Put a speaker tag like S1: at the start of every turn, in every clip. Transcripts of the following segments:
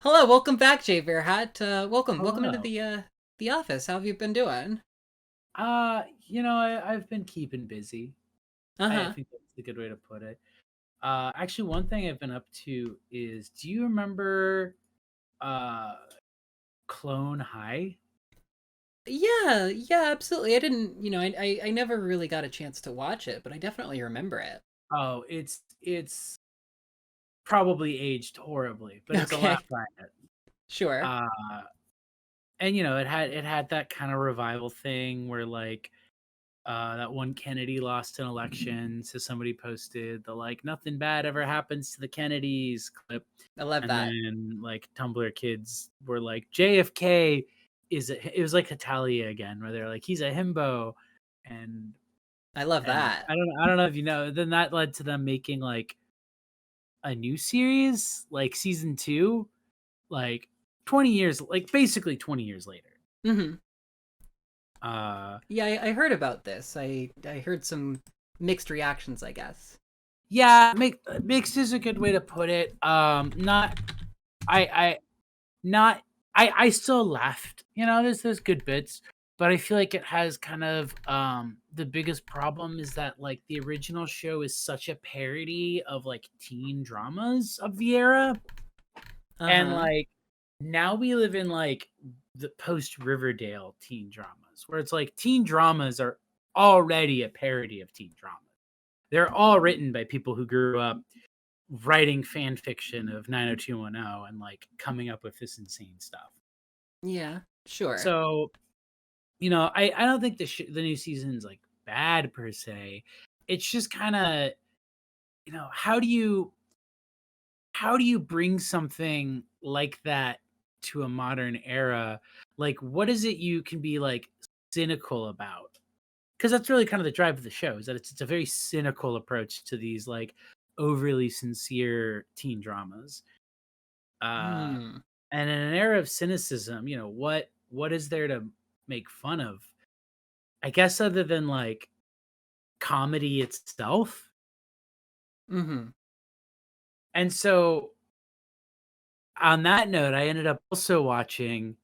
S1: Hello, welcome back, Jay Bearhat. Welcome into
S2: Hello.
S1: the office. How have you been doing?
S2: I've been keeping busy.
S1: Uh
S2: I
S1: huh.
S2: think that's a good way to put it. Actually, one thing I've been up to is, do you remember uh Clone High?
S1: Yeah, yeah, absolutely. I didn't, I never really got a chance to watch it, but I definitely remember it.
S2: Oh, it's probably aged horribly, but it's a laugh
S1: Okay,
S2: riot.
S1: sure.
S2: Uh, and it had that kind of revival thing where like that one Kennedy lost an election, so somebody posted the like nothing bad ever happens to the Kennedys clip.
S1: I love
S2: And
S1: that.
S2: then like Tumblr kids were like JFK it was like Italia again, where they're like he's a himbo, and
S1: I love
S2: and
S1: that.
S2: I don't know if you know. Then that led to them making like a new series, like season two, like 20 years, like basically 20 years later.
S1: Mm-hmm.
S2: Uh,
S1: Yeah, I heard about this. I heard some mixed reactions, I guess.
S2: yeah, mixed is a good way to put it. Not I not I still laughed. There's good bits, but I feel like it has kind of the biggest problem is that like the original show is such a parody of like teen dramas of the era,
S1: Uh
S2: and
S1: huh.
S2: like now we live in like the post Riverdale teen dramas where it's like teen dramas are already a parody of teen dramas. They're all written by people who grew up writing fan fiction of 90210 and like coming up with this insane stuff.
S1: Yeah, sure.
S2: So, I don't think the new season's like bad per se. It's just kind of, how do you bring something like that to a modern era? Like, what is it you can be like cynical about? Because that's really kind of the drive of the show is that it's a very cynical approach to these like overly sincere teen dramas. Uh,
S1: Hmm.
S2: and in an era of cynicism, what is there to make fun of? I guess other than like comedy itself.
S1: Mm-hmm.
S2: And so on that note, I ended up also watching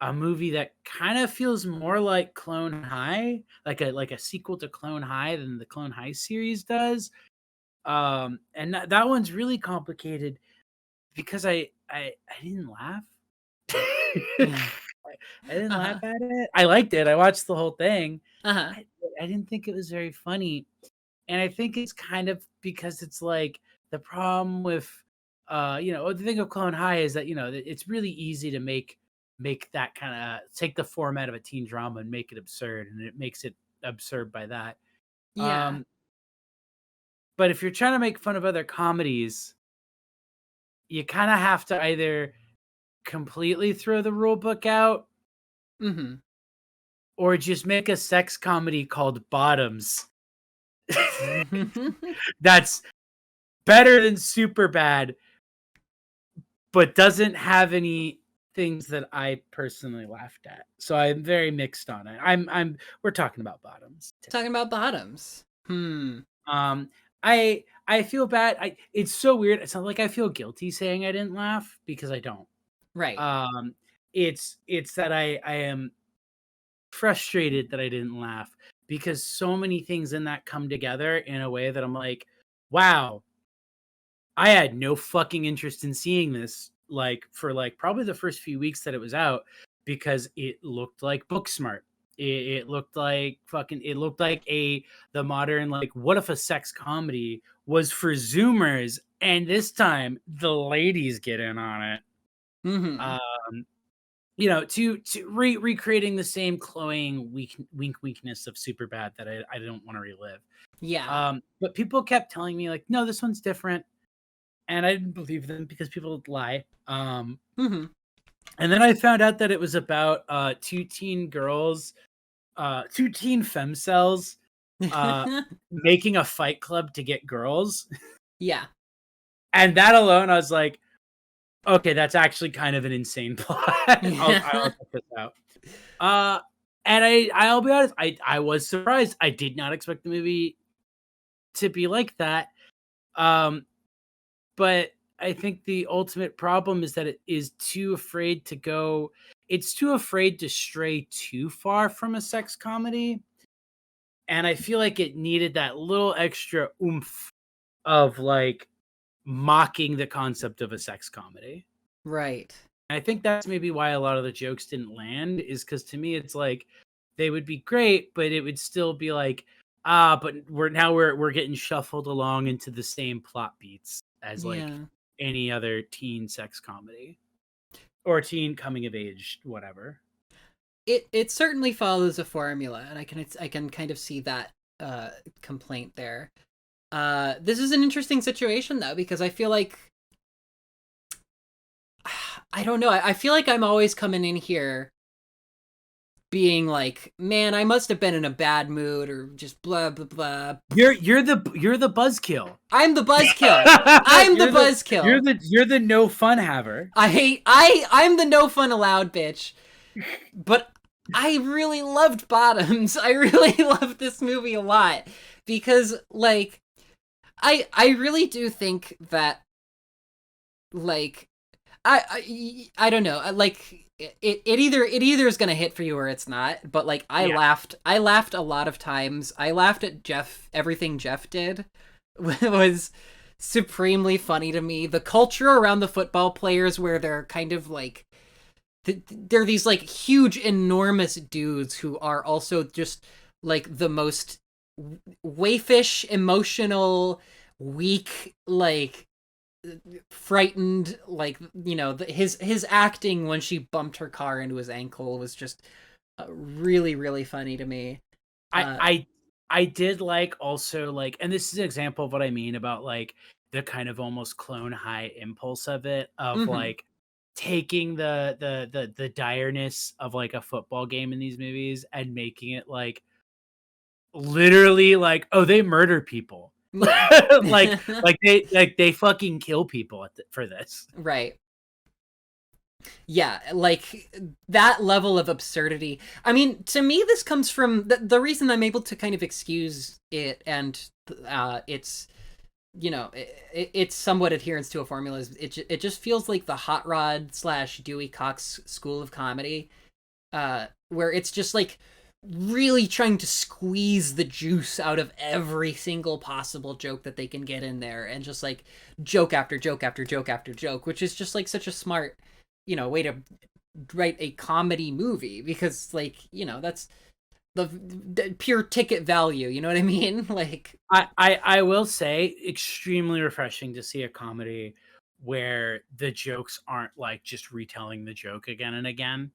S2: a movie that kind of feels more like Clone High, like a sequel to Clone High than the Clone High series does. And that one's really complicated because I didn't laugh. I didn't
S1: Uh
S2: laugh
S1: huh.
S2: at it. I liked it. I watched the whole thing.
S1: Uh huh.
S2: I I didn't think it was very funny, and I think it's kind of because it's like the problem with, the thing of Clone High is that it's really easy to make that kind of take the format of a teen drama and make it absurd, and it makes it absurd by that.
S1: Yeah.
S2: Um, but if you're trying to make fun of other comedies, you kind of have to either completely throw the rule book out
S1: Mm-hmm.
S2: or just make a sex comedy called Bottoms. That's better than super bad, but doesn't have any things that I personally laughed at. So I'm very mixed on it. We're talking about Bottoms
S1: Talking
S2: today.
S1: about bottoms. Hmm.
S2: Um I feel bad. It's so weird. It's not like I feel guilty saying I didn't laugh because I don't.
S1: Right.
S2: Um it's that I am frustrated that I didn't laugh because so many things in that come together in a way that I'm like, wow, I had no fucking interest in seeing this, like, for, like, probably the first few weeks that it was out because it looked like Booksmart. It looked like the modern, like, what if a sex comedy was for Zoomers and this time the ladies get in on it?
S1: Mm-hmm.
S2: Um, to recreating the same cloying weakness of Superbad that I don't wanna relive.
S1: Yeah.
S2: But people kept telling me, like, "No, this one's different." And I didn't believe them because people lie.
S1: Mm-hmm.
S2: And then I found out that it was about two teen girls, two teen femcels, uh, making a fight club to get girls,
S1: Yeah.
S2: and that alone, I was like, okay, that's actually kind of an insane plot. I'll
S1: Yeah.
S2: check this out. Uh, and I'll be honest, I was surprised. I did not expect the movie to be like that. Um, but I think the ultimate problem is that it is too afraid to go it's too afraid to stray too far from a sex comedy, and I feel like it needed that little extra oomph of, like, mocking the concept of a sex comedy.
S1: Right.
S2: I think that's maybe why a lot of the jokes didn't land is because to me, it's like, they would be great, but it would still be like, but we're getting shuffled along into the same plot beats as, like,
S1: Yeah.
S2: any other teen sex comedy or teen coming of age, whatever.
S1: It certainly follows a formula, and I can kind of see that uh complaint there. This is an interesting situation though, because I feel like I don't know. I feel like I'm always coming in here being like, man, I must have been in a bad mood or just blah blah blah.
S2: You're the buzzkill.
S1: I'm the buzzkill. I'm the buzzkill.
S2: You're the no fun haver.
S1: I'm the no fun allowed bitch. But I really loved Bottoms. I really loved this movie a lot because like I really do think that like I don't know, like it either is gonna hit for you or it's not. But like
S2: Yeah.
S1: I laughed a lot of times. I laughed at everything Jeff did was supremely funny to me. The culture around the football players where they're kind of like they're these like huge enormous dudes who are also just like the most waifish, emotional, weak, like frightened, like, you know, his acting when she bumped her car into his ankle was just really really funny to me.
S2: I
S1: uh
S2: I I did like also like and this is an example of what I mean about like the kind of almost clone high impulse of it of
S1: mhm.
S2: like taking the direness of like a football game in these movies and making it like literally like oh they murder people
S1: Yeah.
S2: like they fucking kill people for this.
S1: Right. Yeah, like that level of absurdity. I mean, to me, this comes from the reason I'm able to kind of excuse it, and it's, you know, it's somewhat adherence to a formula. It just feels like the Hot Rod slash Dewey Cox school of comedy, where it's just like really trying to squeeze the juice out of every single possible joke that they can get in there, and just like joke after joke after joke after joke, which is just like such a smart, you know, way to write a comedy movie, because like, you know, that's the pure ticket value, you know what I mean? Like,
S2: I will say extremely refreshing to see a comedy where the jokes aren't like just retelling the joke again and again.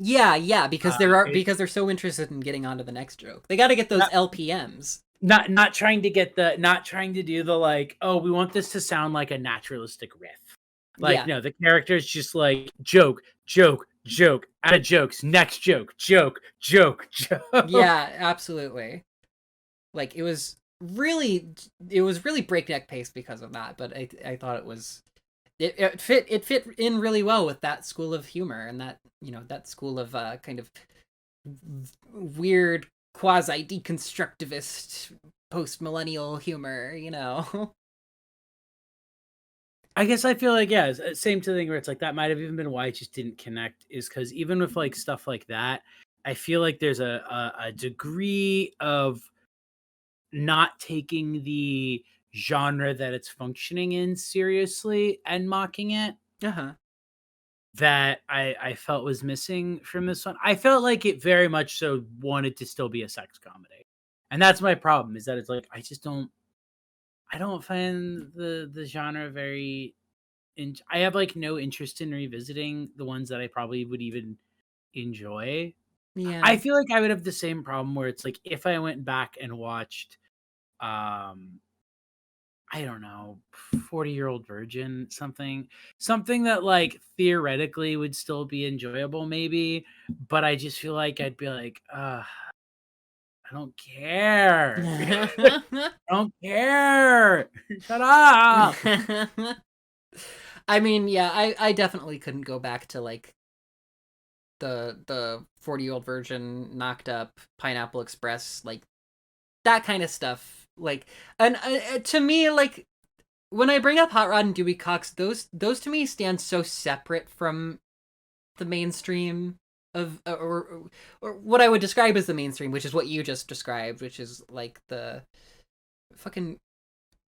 S1: yeah, yeah, because
S2: It
S1: they're so interested in getting on to the next joke. They got to get those
S2: not
S1: LPMs.
S2: not trying to get the not trying to do the like, oh, we want this to sound like a naturalistic riff. Like,
S1: Yeah.
S2: no, the character's just like joke, joke, joke, out of jokes, next joke, joke, joke, joke.
S1: Yeah, absolutely. Like it was really breakneck pace because of that, but I thought it was it fit in really well with that school of humor, and that, you know, that school of kind of weird quasi deconstructivist post millennial humor, you know.
S2: I guess I feel like, yeah, same to the thing where it's like that might have even been why it just didn't connect is because even with like stuff like that, I feel like there's a degree of not taking the genre that it's functioning in seriously and mocking it
S1: Uh-huh.
S2: that I felt was missing from this one. I felt like it very much so wanted to still be a sex comedy. And that's my problem is that it's like I don't find the genre very I have like no interest in revisiting the ones that I probably would even enjoy. I
S1: Yeah.
S2: feel like I would have the same problem where it's like if I went back and watched um I don't know, 40-year-old virgin, something that like theoretically would still be enjoyable maybe, but I just feel like I'd be like, I don't care. I don't care. Shut up.
S1: I mean, yeah, I definitely couldn't go back to like the 40-year-old virgin, knocked up, Pineapple Express, like that kind of stuff. Like, and to me, like when I bring up Hot Rod and Dewey Cox, those to me stand so separate from the mainstream of or what I would describe as the mainstream, which is what you just described, which is like the fucking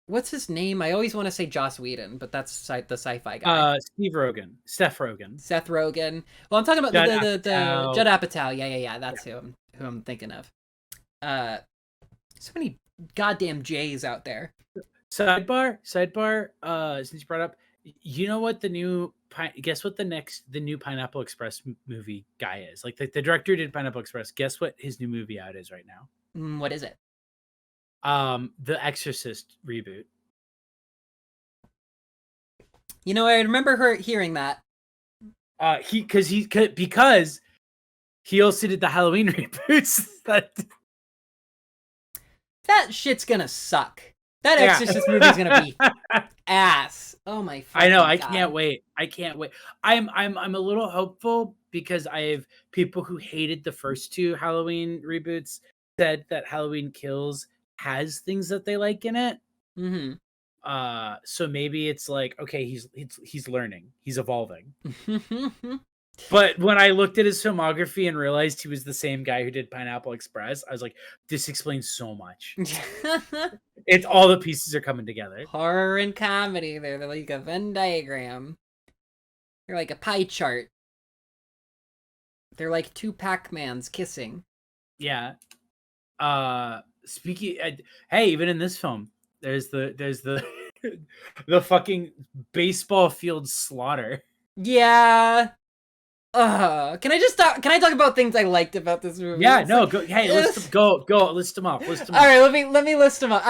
S1: what's his name? I always want to say Joss Whedon, but that's the sci-fi guy.
S2: Steve Rogan, Seth Rogan,
S1: Seth Rogan. Well, I'm talking about
S2: Judd
S1: the
S2: Apatow.
S1: Judd Apatow. Yeah.
S2: Yeah.
S1: That's who I'm thinking of. Uh, so many goddamn J's out there.
S2: Sidebar. Since you brought up, you know what the new guess what the new Pineapple Express movie guy is? Like the director did Pineapple Express. Guess what his new movie out is right now?
S1: What is it?
S2: The Exorcist reboot.
S1: You know, I remember her hearing that.
S2: Because he also did the Halloween reboots.
S1: That shit's gonna suck. That Exorcist movie's gonna be ass. Oh my
S2: I know.
S1: fucking
S2: I
S1: God.
S2: can't wait. I can't wait. I'm a little hopeful because I have people who hated the first two Halloween reboots said that Halloween Kills has things that they like in it.
S1: Mm-hmm.
S2: So maybe it's like, okay, he's learning, he's evolving. But when I looked at his filmography and realized he was the same guy who did Pineapple Express, I was like, this explains so much. It's all the pieces are coming together.
S1: Horror and comedy, they're like a Venn diagram. They're like a pie chart. They're like two Pac-Mans kissing.
S2: Yeah. Speaking, hey, even in this film, there's the the fucking baseball field slaughter.
S1: Yeah. Can I talk about things I liked about this movie?
S2: Yeah,
S1: It's
S2: no,
S1: like,
S2: go. Hey, go. List them off. List them
S1: all
S2: off.
S1: right, let me list them up.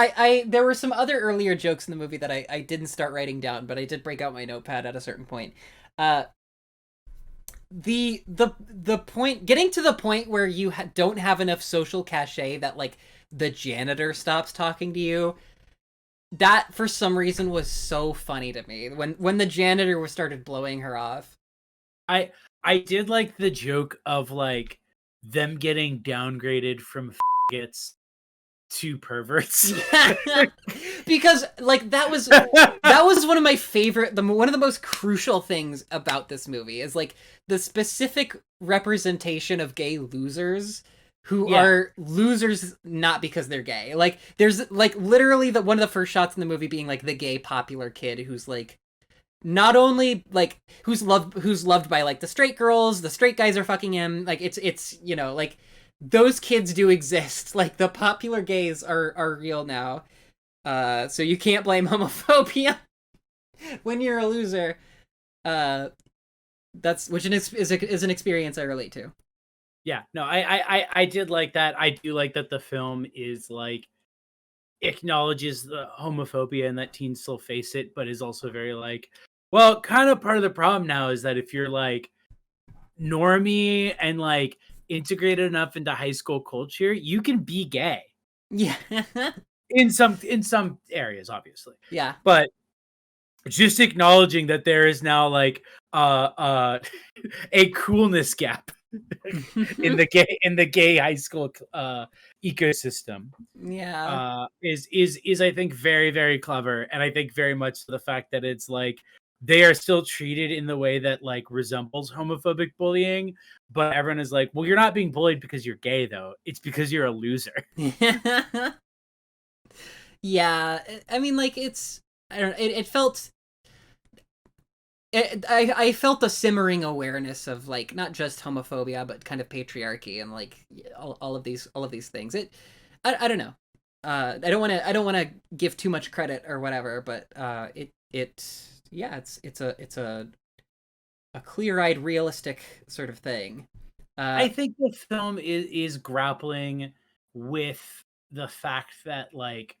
S1: There were some other earlier jokes in the movie that I didn't start writing down, but I did break out my notepad at a certain point. The point, getting to the point where you don't have enough social cachet that like the janitor stops talking to you. That for some reason was so funny to me when the janitor was started blowing her off.
S2: I did like the joke of like them getting downgraded from faggots to perverts.
S1: Because like that was one of my favorite, one of the most crucial things about this movie is like the specific representation of gay losers who are losers not because they're gay. Like there's like literally one of the first shots in the movie being like the gay popular kid who's like not only like who's loved by like the straight girls, the straight guys are fucking him. Like it's you know, like those kids do exist. Like the popular gays are real now. So you can't blame homophobia when you're a loser. That's which is an experience I relate to.
S2: Yeah, no, I did like that. I do like that the film is like acknowledges the homophobia and that teens still face it, but is also very like, well, kind of part of the problem now is that if you're like normie and like integrated enough into high school culture, you can be gay.
S1: Yeah.
S2: in some areas, obviously.
S1: Yeah.
S2: But just acknowledging that there is now like a coolness gap in the gay high school ecosystem.
S1: Yeah.
S2: Is I think very, very clever, and I think very much the fact that it's like they are still treated in the way that like resembles homophobic bullying, but everyone is like, well, you're not being bullied because you're gay though. It's because you're a loser.
S1: Yeah. I mean, like it's I don't. It felt. I felt a simmering awareness of like not just homophobia but kind of patriarchy and like all of these things. I don't know. I don't want to give too much credit or whatever, but it's a clear-eyed realistic sort of thing.
S2: I think the film is grappling with the fact that like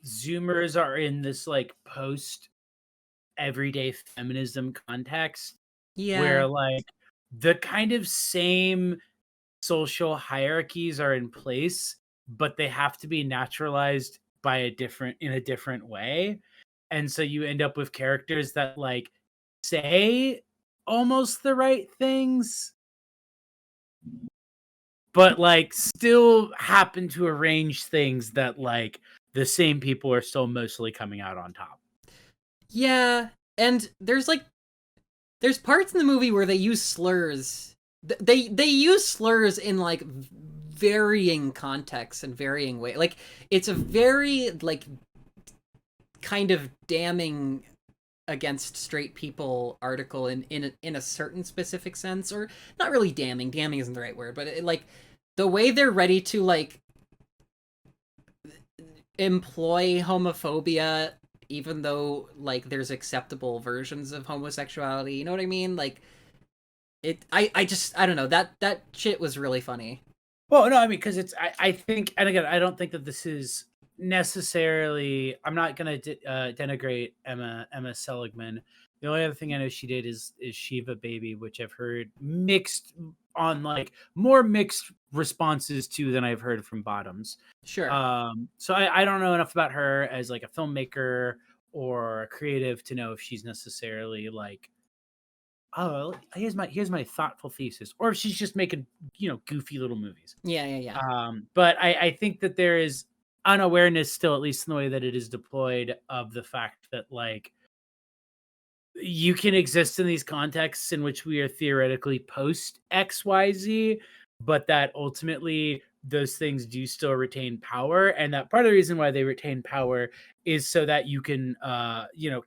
S2: Zoomers are in this like post everyday feminism context
S1: Yeah.
S2: where like the kind of same social hierarchies are in place, but they have to be naturalized by in a different way. And so you end up with characters that like say almost the right things, but like still happen to arrange things that like the same people are still mostly coming out on top.
S1: Yeah, and there's parts in the movie where they use slurs. They use slurs in like varying contexts and varying way. Like it's a very like kind of damning against straight people article in a certain specific sense, or not really damning. Damning isn't the right word, but like the way they're ready to like employ homophobia even though like there's acceptable versions of homosexuality, you know what I mean? Like I just I don't know, that shit was really funny.
S2: Well, no, I mean, because I think, and again, I don't think that this is necessarily. I'm not gonna denigrate Emma Seligman. The only other thing I know she did is Shiva Baby, which I've heard mixed on like more mixed responses to than I've heard from Bottoms.
S1: Sure.
S2: So I don't know enough about her as like a filmmaker or a creative to know if she's necessarily like, oh, here's my thoughtful thesis, or if she's just making goofy little movies.
S1: Yeah.
S2: But I think that there is unawareness still, at least in the way that it is deployed, of the fact that like you can exist in these contexts in which we are theoretically post XYZ, but that ultimately those things do still retain power. And that part of the reason why they retain power is so that you can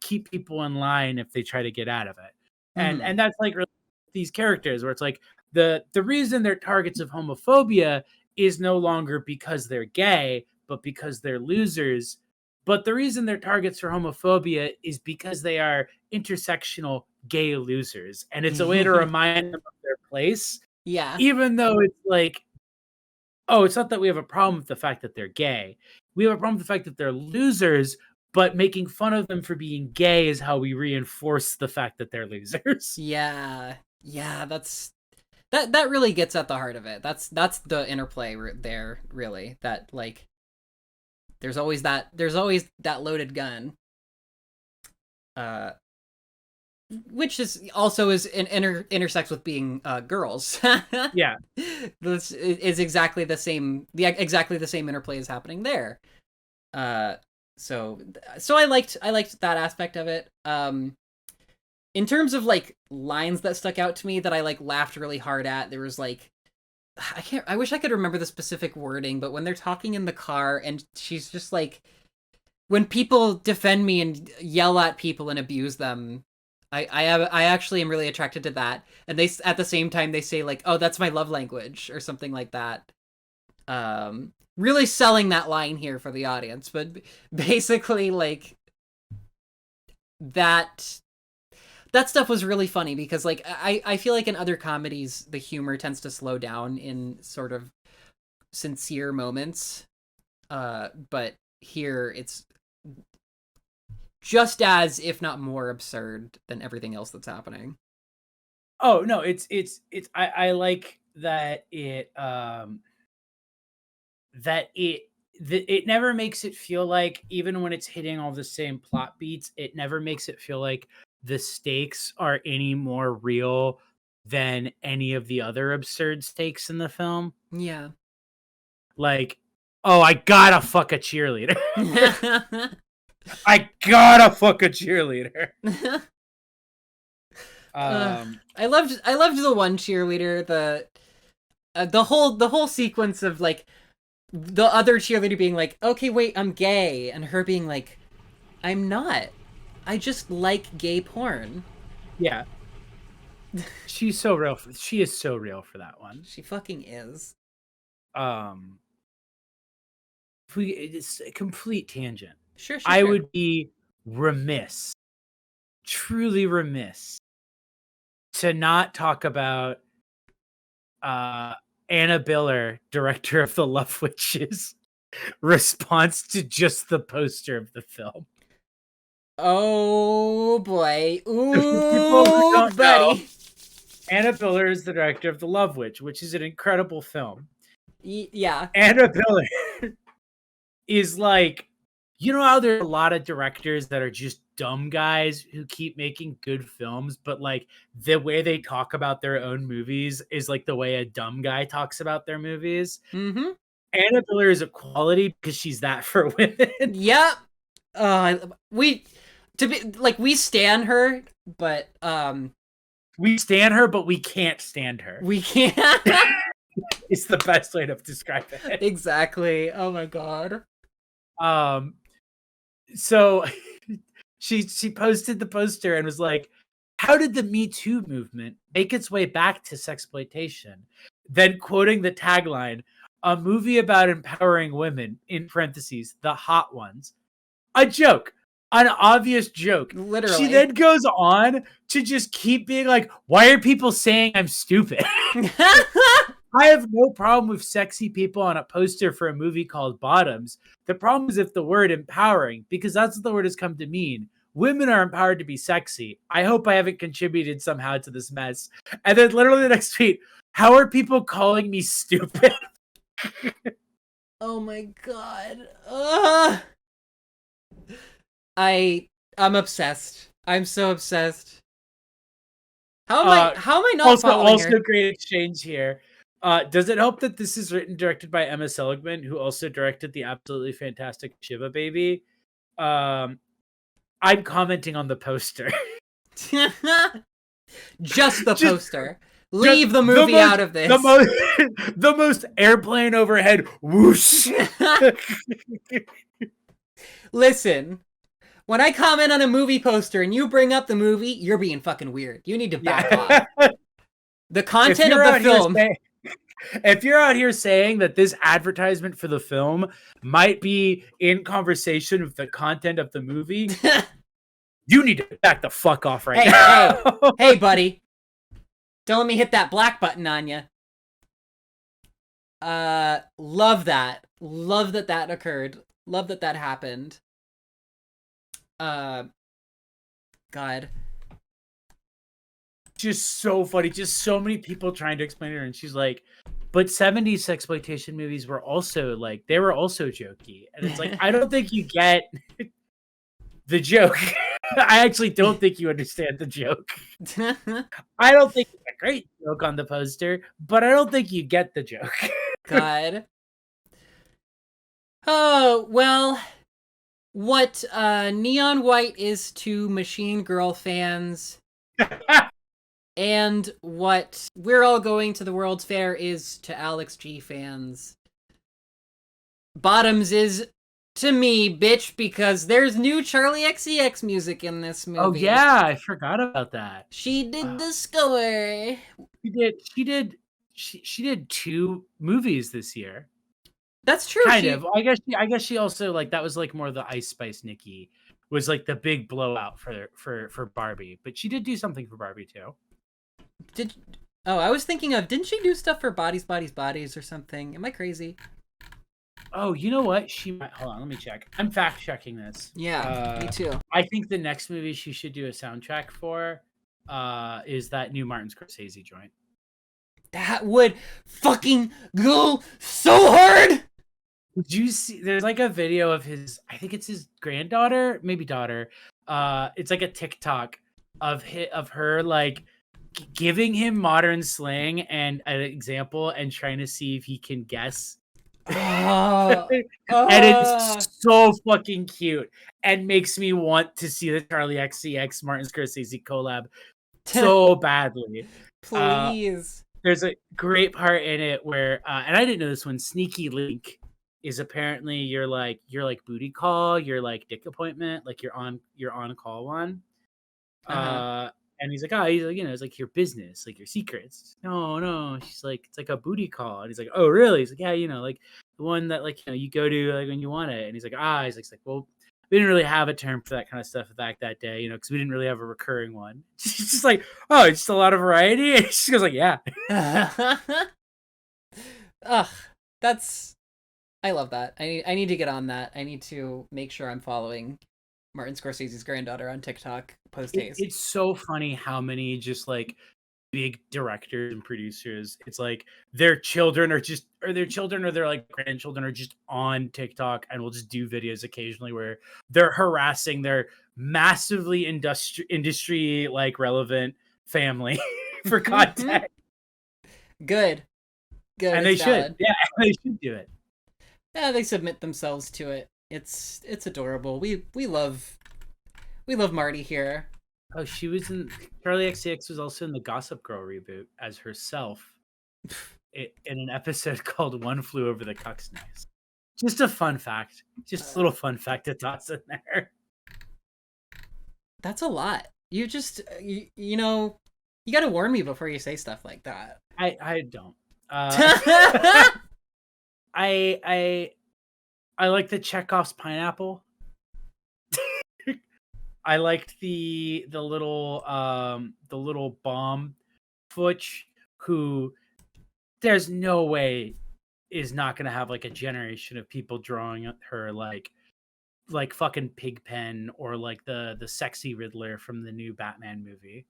S2: keep people in line if they try to get out of it.
S1: Mm-hmm.
S2: And that's like really these characters where it's like the reason they're targets of homophobia is no longer because they're gay, but because they're losers. But the reason they're targets for homophobia is because they are intersectional gay losers. And it's a way to remind them of their place,
S1: Yeah.
S2: even though it's like, oh, it's not that we have a problem with the fact that they're gay. We have a problem with the fact that they're losers, but making fun of them for being gay is how we reinforce the fact that they're losers.
S1: Yeah. Yeah, that really gets at the heart of it. That's the interplay there, really. That like there's always that loaded gun. Uh which is also is intersects with being girls.
S2: Yeah.
S1: This is exactly the same. Exactly the same interplay is happening there. Uh, so I liked that aspect of it. In terms of like lines that stuck out to me that I like laughed really hard at, there was like I wish I could remember the specific wording, but when they're talking in the car and she's just like, when people defend me and yell at people and abuse them, I actually am really attracted to that. And they at the same time they say like, oh, that's my love language or something like that. Really selling that line here for the audience, but basically like that stuff was really funny because like I feel like in other comedies the humor tends to slow down in sort of sincere moments. But here it's just as, if not more, absurd than everything else that's happening.
S2: Oh no, I like that it never makes it feel like, even when it's hitting all the same plot beats, it never makes it feel like the stakes are any more real than any of the other absurd stakes in the film.
S1: Yeah.
S2: Like, oh, I gotta fuck a cheerleader. I gotta fuck a cheerleader.
S1: I loved the one cheerleader, the whole sequence of like the other cheerleader being like, okay, wait, I'm gay, and her being like, I'm not. I just like gay porn.
S2: Yeah. She's so real. She is so real for that one.
S1: She fucking is.
S2: It's a complete tangent.
S1: Sure.
S2: I would be remiss, truly remiss, to not talk about Anna Biller, director of The Love Witches, response to just the poster of the film.
S1: Oh boy.
S2: People who
S1: Ooh,
S2: don't know,
S1: buddy.
S2: Anna Biller is the director of The Love Witch, which is an incredible film.
S1: Yeah.
S2: Anna Biller is like, you know how there's a lot of directors that are just dumb guys who keep making good films, but like the way they talk about their own movies is like the way a dumb guy talks about their movies.
S1: Mm-hmm.
S2: Anna Miller is a quality because she's that for women.
S1: Yep. We to be like we stan her, but
S2: We stan her, but we can't stand her.
S1: we can't.
S2: It's the best way to describe it.
S1: Exactly. Oh my god.
S2: Um, so she posted the poster and was like, "How did the Me Too movement make its way back to sexploitation?" Then quoting the tagline, "A movie about empowering women," in parentheses, the hot ones. A joke. An obvious joke.
S1: Literally.
S2: She then goes on to just keep being like, "Why are people saying I'm stupid?" I have no problem with sexy people on a poster for a movie called Bottoms. The problem is if the word empowering, because that's what the word has come to mean. Women are empowered to be sexy. I hope I haven't contributed somehow to this mess. And then literally the next tweet, "How are people calling me stupid?"
S1: Oh my god. I'm obsessed. I'm so obsessed. How am I not following her?
S2: Great exchange here. Does it help that this is written directed by Emma Seligman, who also directed the absolutely fantastic Shiva Baby? I'm commenting on the poster.
S1: Just the poster. Leave the movie out of this.
S2: The most airplane overhead whoosh.
S1: Listen, when I comment on a movie poster and you bring up the movie, you're being fucking weird. You need to back off. The content of the film.
S2: If you're out here saying that this advertisement for the film might be in conversation with the content of the movie, you need to back the fuck off right now.
S1: Hey, buddy. Don't let me hit that black button on you. Love that. Love that occurred. Love that happened. God.
S2: Just so funny. Just so many people trying to explain it, and she's like, "But 70s sexploitation movies were also like, they were also jokey." And it's like, I don't think you get the joke. I actually don't think you understand the joke. I don't think it's a great joke on the poster, but I don't think you get the joke.
S1: God. Oh, well, what Neon White is to Machine Girl fans and what We're All Going to the World's Fair is to Alex G fans. Bottoms is to me, bitch, because there's new Charlie XCX music in this movie.
S2: Oh yeah, I forgot about that.
S1: She did the score.
S2: She did 2 movies this year.
S1: That's true.
S2: Kind of. I guess she also, like, that was like more the Ice Spice Nikki was like the big blowout for Barbie, but she did do something for Barbie too.
S1: I was thinking of, didn't she do stuff for Bodies, Bodies, Bodies or something? Am I crazy?
S2: Oh, you know what? She might. Hold on, let me check. I'm fact checking this.
S1: Yeah, me too.
S2: I think the next movie she should do a soundtrack for is that new Martin Scorsese joint.
S1: That would fucking go so hard.
S2: Did you see? There's like a video of his. I think it's his granddaughter, maybe daughter. It's like a TikTok of her like giving him modern slang and an example and trying to see if he can guess. And it's so fucking cute and makes me want to see the Charlie XCX Martin Scorsese collab so badly.
S1: Please.
S2: There's a great part in it where and I didn't know this one, Sneaky Link is apparently your like booty call, your like dick appointment, like your on call one. And he's like, it's like your business, like your secrets. No. She's like, it's like a booty call. And he's like, oh, really? He's like, yeah, like the one that like, you go to like when you want it. And he's like, he's like, well, we didn't really have a term for that kind of stuff back that day, because we didn't really have a recurring one. She's just like, oh, it's just a lot of variety. And she goes like, yeah.
S1: Ugh, I love that. I need to get on that. I need to make sure I'm following Martin Scorsese's granddaughter on TikTok post haste.
S2: It's so funny how many just like big directors and producers, it's like their children or their like grandchildren are just on TikTok and will just do videos occasionally where they're harassing their massively industry like relevant family for content.
S1: Good.
S2: And they should. Yeah, they should do it.
S1: they submit themselves to it. It's adorable. We love Marty here.
S2: Oh, she was in Charlie XCX was also in the Gossip Girl reboot as herself in an episode called One Flew Over the Cuck's Nest. Just a fun fact. Just a little fun fact to toss in there.
S1: That's a lot. You just you know, you got to warn me before you say stuff like that.
S2: I don't. I I like the Chekhov's pineapple. I liked the little bomb Futch, who there's no way is not gonna have like a generation of people drawing her like fucking Pigpen or like the sexy Riddler from the new Batman movie.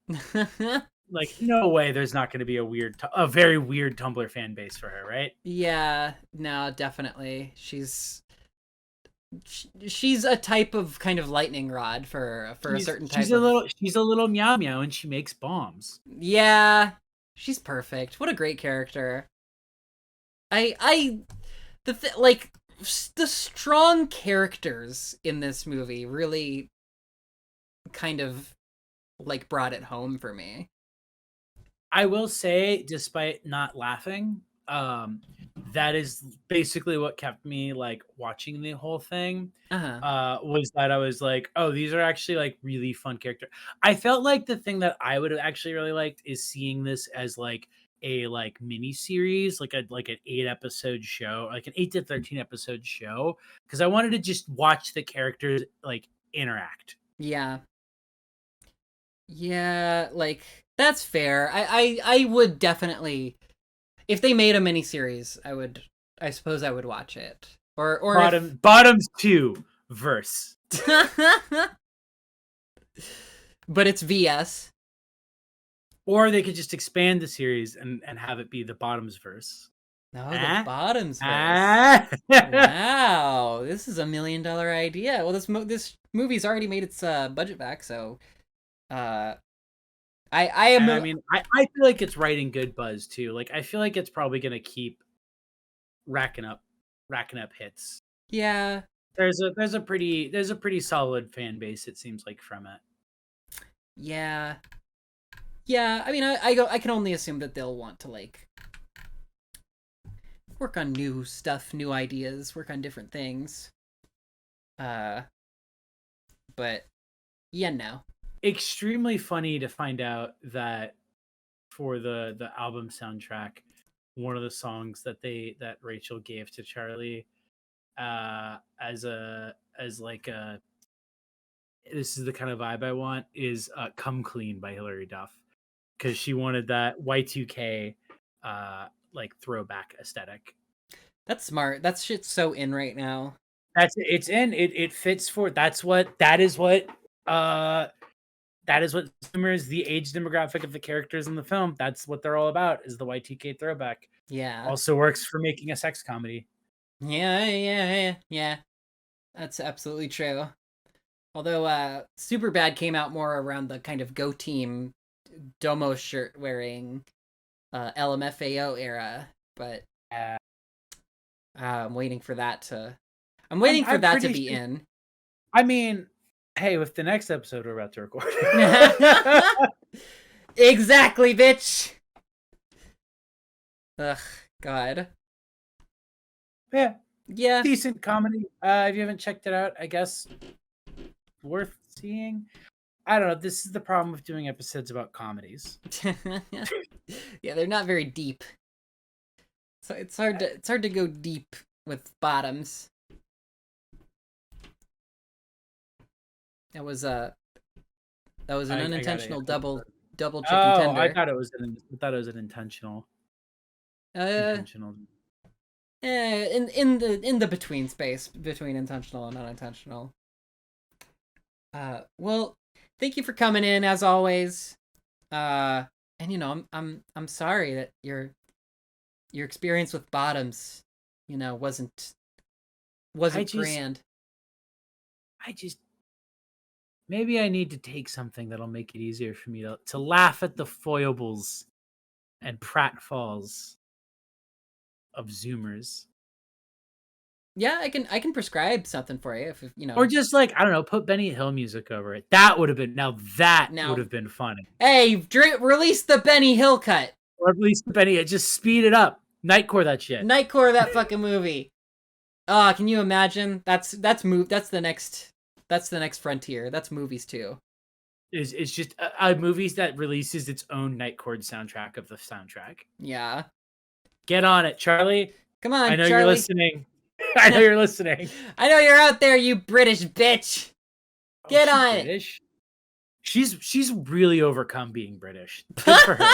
S2: Like no way there's not going to be a very weird Tumblr fan base for her, right?
S1: Yeah, no, definitely. She's a type of kind of lightning rod for a certain type of.
S2: She's a little meow meow and she makes bombs.
S1: Yeah, she's perfect. What a great character. I like the strong characters in this movie really kind of like brought it home for me.
S2: I will say, despite not laughing, that is basically what kept me like watching the whole thing.
S1: Uh-huh.
S2: Was that I was like, oh, these are actually like really fun characters. I felt like the thing that I would have actually really liked is seeing this as like a like mini series, like an 8 episode show, like an 8 to 13 episode show, because I wanted to just watch the characters like interact.
S1: Yeah. Yeah, like that's fair. I would definitely, if they made a miniseries, I suppose I would watch it. Or if
S2: Bottoms 2 verse.
S1: but it's VS.
S2: Or they could just expand the series and have it be the Bottoms verse.
S1: No, the Bottoms
S2: verse.
S1: Wow, this is $1 million idea. Well, this movie's already made its budget back, so I am.
S2: I mean, I feel like it's writing good buzz too. Like I feel like it's probably gonna keep racking up hits.
S1: Yeah.
S2: There's a pretty solid fan base, it seems like, from it.
S1: Yeah. Yeah, I mean, I can only assume that they'll want to like work on new stuff, new ideas, work on different things. But yeah, no.
S2: Extremely funny to find out that for the album soundtrack, one of the songs that Rachel gave to Charlie as like a this is the kind of vibe I want is Come Clean by Hilary Duff, because she wanted that Y2K like throwback aesthetic.
S1: That's smart. That shit's so in right now.
S2: It fits for that is what Zoomers, the age demographic of the characters in the film, that's what they're all about, is the Y2K throwback.
S1: Yeah.
S2: Also works for making a sex comedy.
S1: Yeah. That's absolutely true. Although Superbad came out more around the kind of Go Team Domo shirt wearing LMFAO era, but I'm waiting for that to be in.
S2: I mean, hey, with the next episode we're about to record.
S1: Exactly, bitch. Ugh, God.
S2: Yeah. Decent comedy. If you haven't checked it out, I guess worth seeing. I don't know. This is the problem with doing episodes about comedies.
S1: Yeah, they're not very deep. So it's hard to go deep with Bottoms. That was an unintentional double chicken tender.
S2: I thought it was an intentional. Intentional.
S1: In the between space between intentional and unintentional. Well, thank you for coming in as always. And I'm sorry that your experience with Bottoms, wasn't grand.
S2: Maybe I need to take something that'll make it easier for me to laugh at the foibles and pratfalls of Zoomers.
S1: Yeah, I can prescribe something for you if you
S2: Or
S1: know.
S2: just like, I don't know, put Benny Hill music over it. That would have been that would
S1: Now,
S2: have been funny.
S1: hey, release the Benny Hill cut.
S2: Or at least Benny, just speed it up. Nightcore that shit.
S1: Nightcore that fucking movie. Ah, can you imagine? That's the next frontier. That's movies too.
S2: Is just a movies that releases its own Nightcore soundtrack of the soundtrack.
S1: Yeah.
S2: Get on it, Charlie.
S1: Come
S2: I
S1: on,
S2: know you're
S1: Charlie.
S2: listening. I know you're listening.
S1: I know you're out there, you British bitch.
S2: Oh,
S1: Get
S2: she's
S1: on it.
S2: British. She's really overcome being British. Good for her.